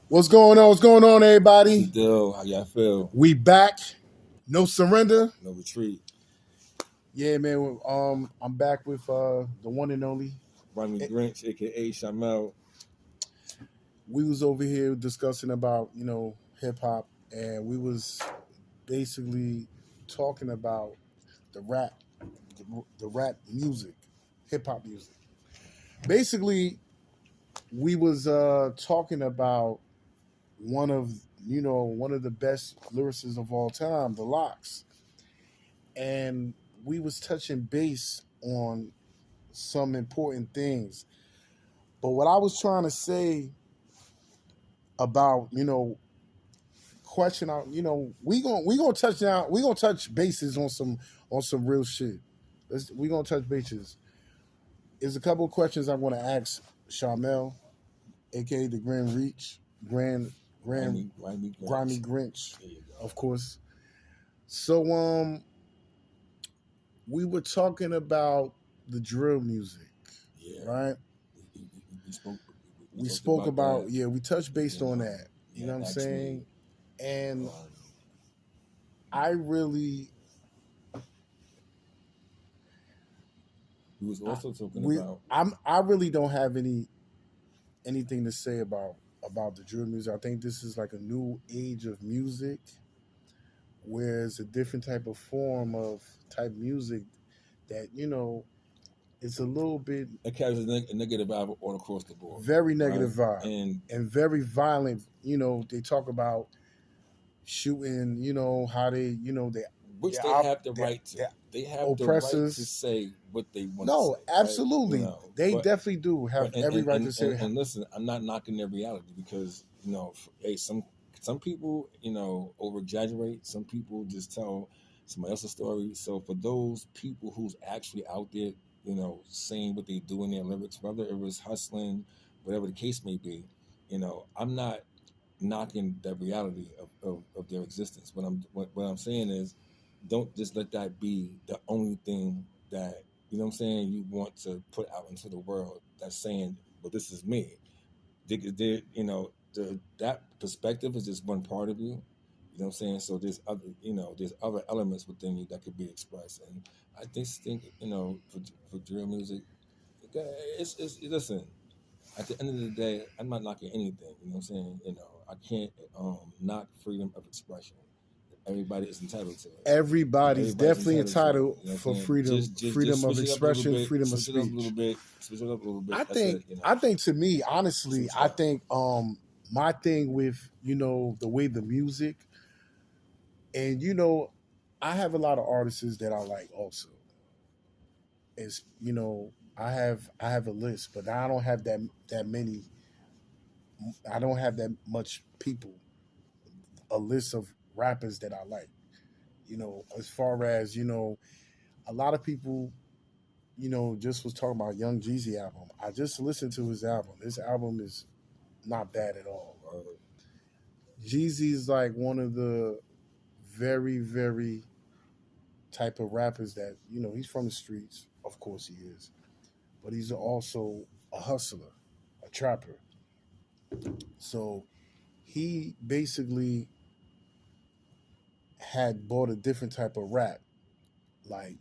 What's going on? What's going on, What's the everybody? deal? How y'all feel? We back. No surrender. No retreat. Yeah, man. I'm back with the one and only. Rodney Eh, Grinch, aka Shamel. We was over here discussing about hip hop, and we was basically talking about the rap, the rap music, hip hop music. Basically, we was talking about one of the best lyricists of all time, the Locks, and we was touching base on some important things. But what I was trying to say about, question out, we gonna touch down, we gonna touch bases on some real shit. We gonna touch bases. There's a couple of questions I want to ask Sharmel, aka the Grand Reach, Grand Rodney Grimy Grinch. Grinch, There you go. of course. So we were talking about the drill music, Yeah. right? We spoke. We We talked spoke about about, that. yeah, we touched based You on know, that. You yeah. know what I'm Asked me. saying? And Um, I really we was I, also talking we about. I really don't have anything to say about the drill music. I think this is like a new age of music where it's a different type of form of type music that, it's a little bit It carries a negative vibe all across the board, very right? negative vibe And and very violent. They talk about shooting, how which their they op have the their, right to. their They have the right to oppressors. say what they want to No, say, right? You absolutely. know, They but definitely do have But and every and, right to and, say and, and listen, I'm not knocking their reality because hey, some people over exaggerate. Some people just tell somebody else's story. So for those people who's actually out there, saying what they do in their lyrics, whether it was hustling, whatever the case may be, I'm not knocking the reality of their existence. What I'm saying is, don't just let that be the only thing that what I'm saying you want to put out into the world. That's saying, well, this is me. That perspective is just one part of you. You know what I'm saying? So there's other elements within you that could be expressed, and I just think for drill music, it's listen. At the end of the day, I'm not knocking anything. You know what I'm saying? I can't knock freedom of expression. Everybody is entitled to it. everybody's Everybody's definitely entitled to it. entitled You know what for I'm saying? Just freedom of switch it up a little expression, bit. freedom of Switch it up a little speech. bit. Switch it up a little bit. I That's think it. I think to me, honestly, Switch it I up. think my thing with, the way the music, and I have a lot of artists that I like also. Is I have a list, but I don't have that many. I don't have that much people, a list of rappers that I like. As far as, a lot of people, just was talking about Young Jeezy album. I just listened to his album. This album is not bad at all. Jeezy's like one of the very, very type of rappers that, he's from the streets. Of course he is. But he's also a hustler, a trapper. So he basically had bought a different type of rap. Like,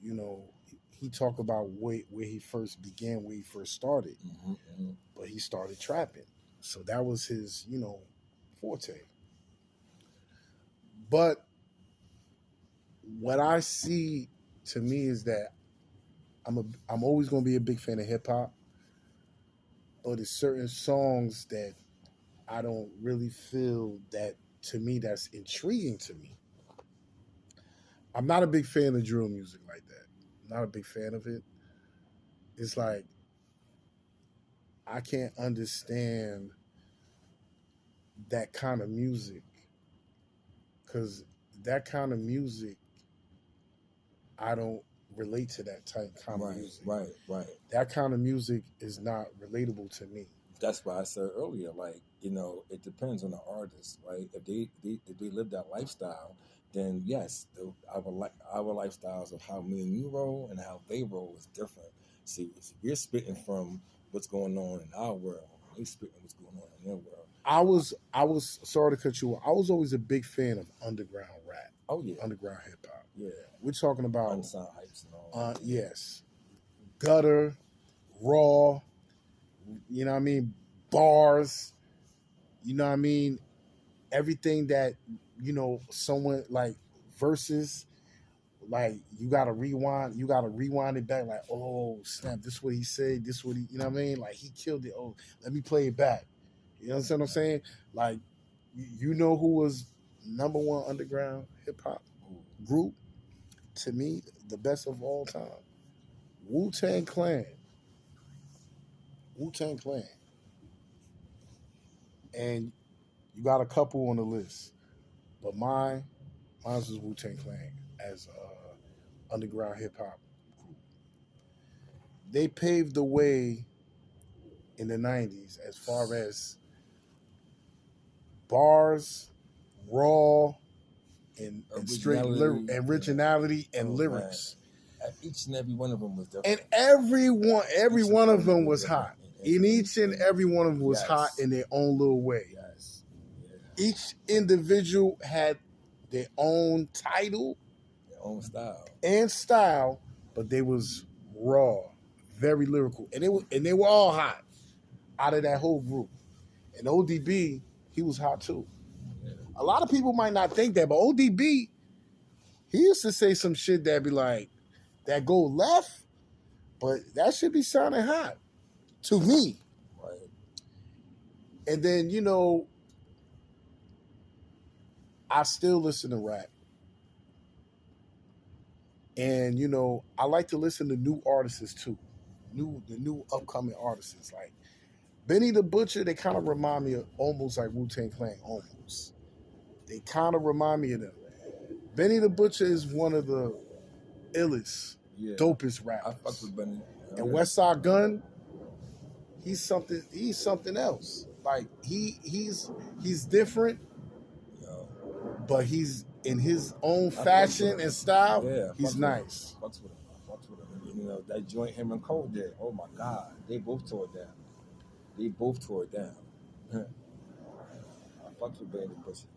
he talked about where he first began, where he first started, Mm-hmm. but he started trapping. So that was his, forte. But what I see to me is that I'm always going to be a big fan of hip hop, but it's certain songs that I don't really feel that, to me, that's intriguing to me. I'm not a big fan of drill music like that. I'm not a big fan of it. It's like I can't understand that kind of music because that kind of music, I don't relate to that type kind of Right, music. right, right. That kind of music is not relatable to me. That's why I said earlier, like it depends on the artist, right? If they live that lifestyle, then yes, our lifestyles of how me and you roll and how they roll is different. See, we're spitting from what's going on in our world. They spitting what's going on in their world. I was sorry to cut you off. I was always a big fan of underground rap, Oh yeah, underground hip hop. yeah. We're talking about Unsigned hypes and all. yes, gutter, raw. You know what I mean? Bars. You know what I mean? Everything that someone like verses. Like you gotta rewind it back. Like, oh snap, this what he said. This what he. You know what I mean? Like he killed it. Oh, let me play it back. You know what I'm saying? Like, you know who was number one underground hip hop group? To me, the best of all time. Wu-Tang Clan. Wu-Tang Clan. And you got a couple on the list. But mine's was Wu-Tang Clan as underground hip hop group. They paved the way in the 90s as far as bars, raw, and straight originality and lyrics. Man. Each and every one of them was different. And every one of them was hot. And each and every one of them was hot in their own little way. Yes. Yeah. Each individual had their own title, their own style, but they was raw, very lyrical, and they were all hot out of that whole group. And ODB, he was hot too. Yeah. A lot of people might not think that, but ODB, he used to say some shit that be like, that go left, but that should be sounding hot to me. Right. And then, I still listen to rap. And, I like to listen to new artists too. The new upcoming artists. Like Benny the Butcher, they kind of remind me of almost like Wu-Tang Clan, almost. They kind of remind me of them. Benny the Butcher is one of the illest, dopest rappers. I fuck with Benny. And Westside Gunn, he's something else. Like he's different, but he's in his own fashion and style. Yeah, he's nice. I fucks with him. That joint him and Cole did. Oh my God, they both tore it down. I fucks with Benny the Butcher.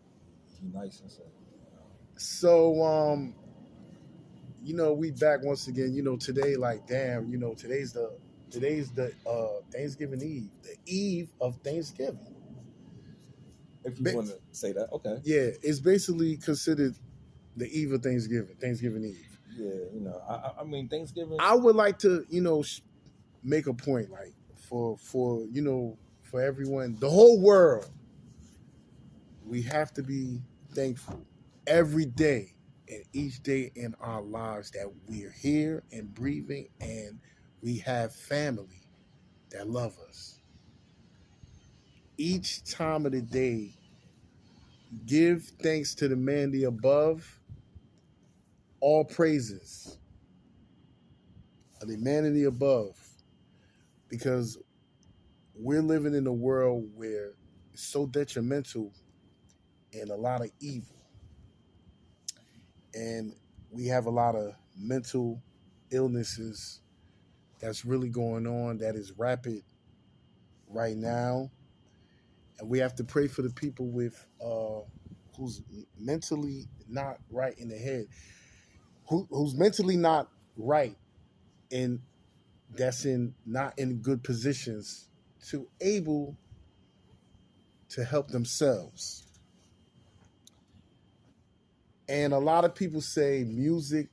He's nice and stuff. So we back once again. Today, like, damn, today's the Thanksgiving Eve, the eve of Thanksgiving. If you want to say that, okay. Yeah, it's basically considered the eve of Thanksgiving Eve. Yeah, I mean, Thanksgiving. I would like to, make a point, like, for everyone, the whole world, we have to be thankful every day and each day in our lives that we're here and breathing and we have family that love us. Each time of the day, give thanks to the man the above, all praises of the man in the above, because we're living in a world where it's so detrimental and a lot of evil. And we have a lot of mental illnesses that's really going on, that is rapid right now. And we have to pray for the people with who's mentally not right in the head, who's mentally not right, and that's not in good positions to able to help themselves. And a lot of people say music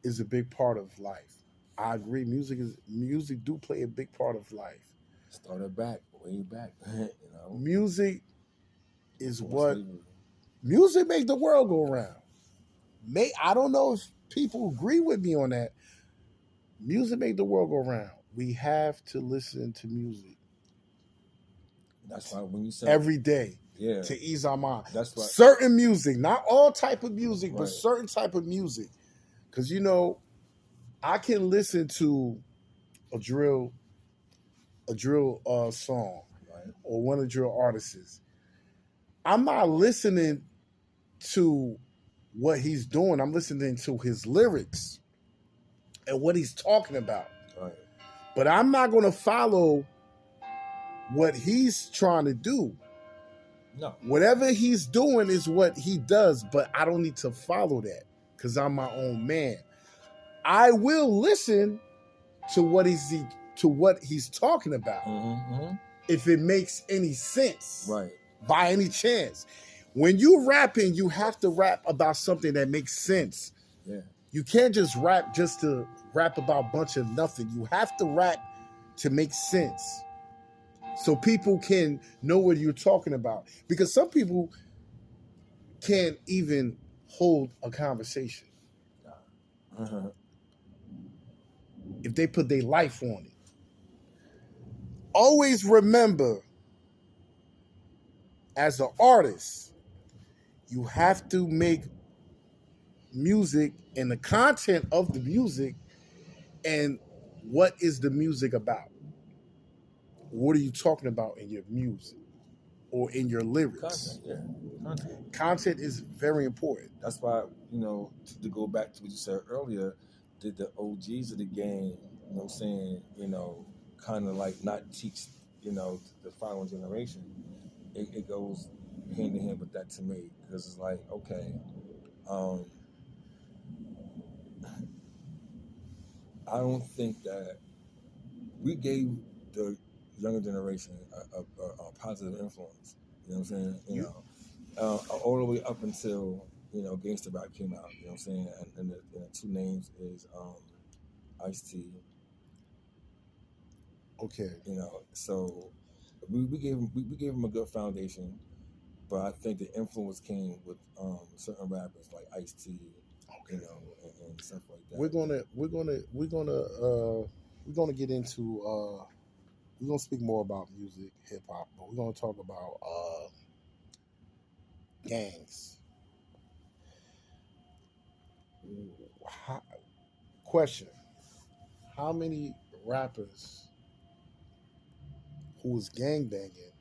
is a big part of life. I agree. Music do play a big part of life. Started back, way back. Music is music make the world go round. I don't know if people agree with me on that. Music make the world go round. We have to listen to music. That's why when you say every day, to ease our mind. That's right. Certain music, not all type of music, but certain type of music. Because I can listen to a drill song, or one of the drill artists. I'm not listening to what he's doing. I'm listening to his lyrics and what he's talking about. Right. But I'm not going to follow what he's trying to do. No. Whatever he's doing is what he does, but I don't need to follow that because I'm my own man. I will listen to what he's talking about if it makes any sense, Right. by any chance. When you rapping, you have to rap about something that makes sense. Yeah. You can't just rap just to rap about a bunch of nothing. You have to rap to make sense so people can know what you're talking about. Because some people can't even hold a conversation if they put their life on it. Always remember, as an artist, you have to make music and the content of the music, and what is the music about? What are you talking about in your music or in your lyrics? Content is very important. That's why, to go back to what you said earlier, did the OGs of the game, what I'm saying, kind of like not teach, the following generation. It goes hand in hand with that to me, because it's like, okay, I don't think that we gave the younger generation a positive influence. You know what I'm saying? All the way up until Gangsta Rap came out. You know what I'm saying? And the two names is Ice-T. Okay. So we gave him a good foundation, but I think the influence came with certain rappers like Ice-T. Okay. And stuff like that. We're gonna get into we're gonna speak more about music, hip hop, but we're gonna talk about gangs. Question: how many rappers who was gangbanging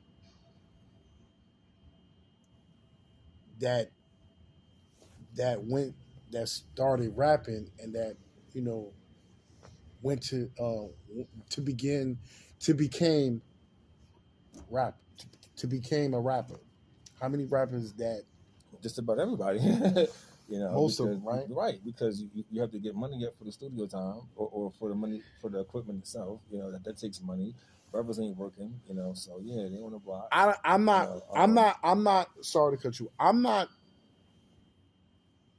that started rapping and that went to became rap to became a rapper? How many rappers that? Just about everybody. Most of them, right? Right, because you have to get money yet for the studio time or for the money for the equipment itself. That takes money. Brothers ain't working, so yeah, they on the block. I'm not sorry to cut you. I'm not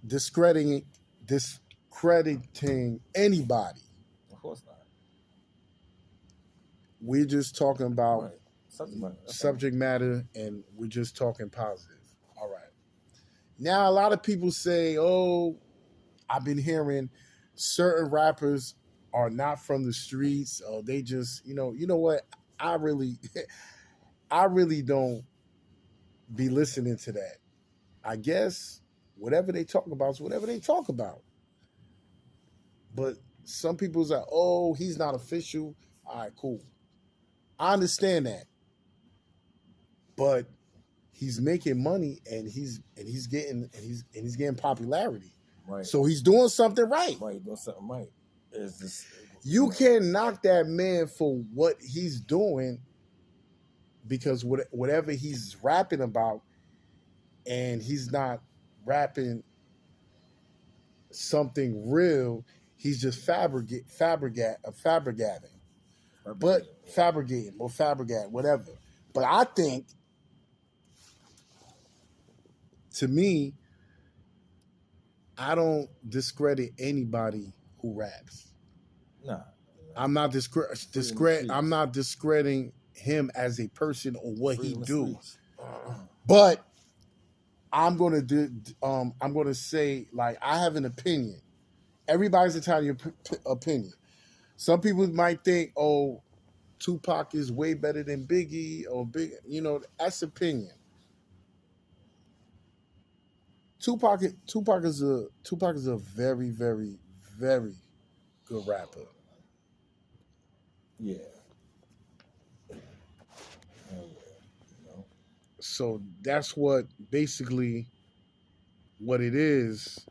discrediting anybody. Of course not. We're just talking about subject matter, and we're just talking positive. All right. Now, a lot of people say, "Oh, I've been hearing certain rappers are not from the streets. Or they just, you know what? I really don't be listening to that. I guess whatever they talk about is whatever they talk about. But some people's like, oh, he's not official. All right, cool. I understand that. But he's making money and he's getting popularity. Right. So he's doing something right. Right, doing something right. You can't knock that man for what he's doing, because whatever he's rapping about, and he's not rapping something real, he's just fabricating, whatever. But I think, to me, I don't discredit anybody who raps. Nah. I'm not I'm not discrediting him as a person or what he do. But I'm gonna say, like, I have an opinion. Everybody's entitled to your opinion. Some people might think, oh, Tupac is way better than Biggie, or that's opinion. Tupac is a very, very, very good rapper. Yeah. So that's what basically what it is.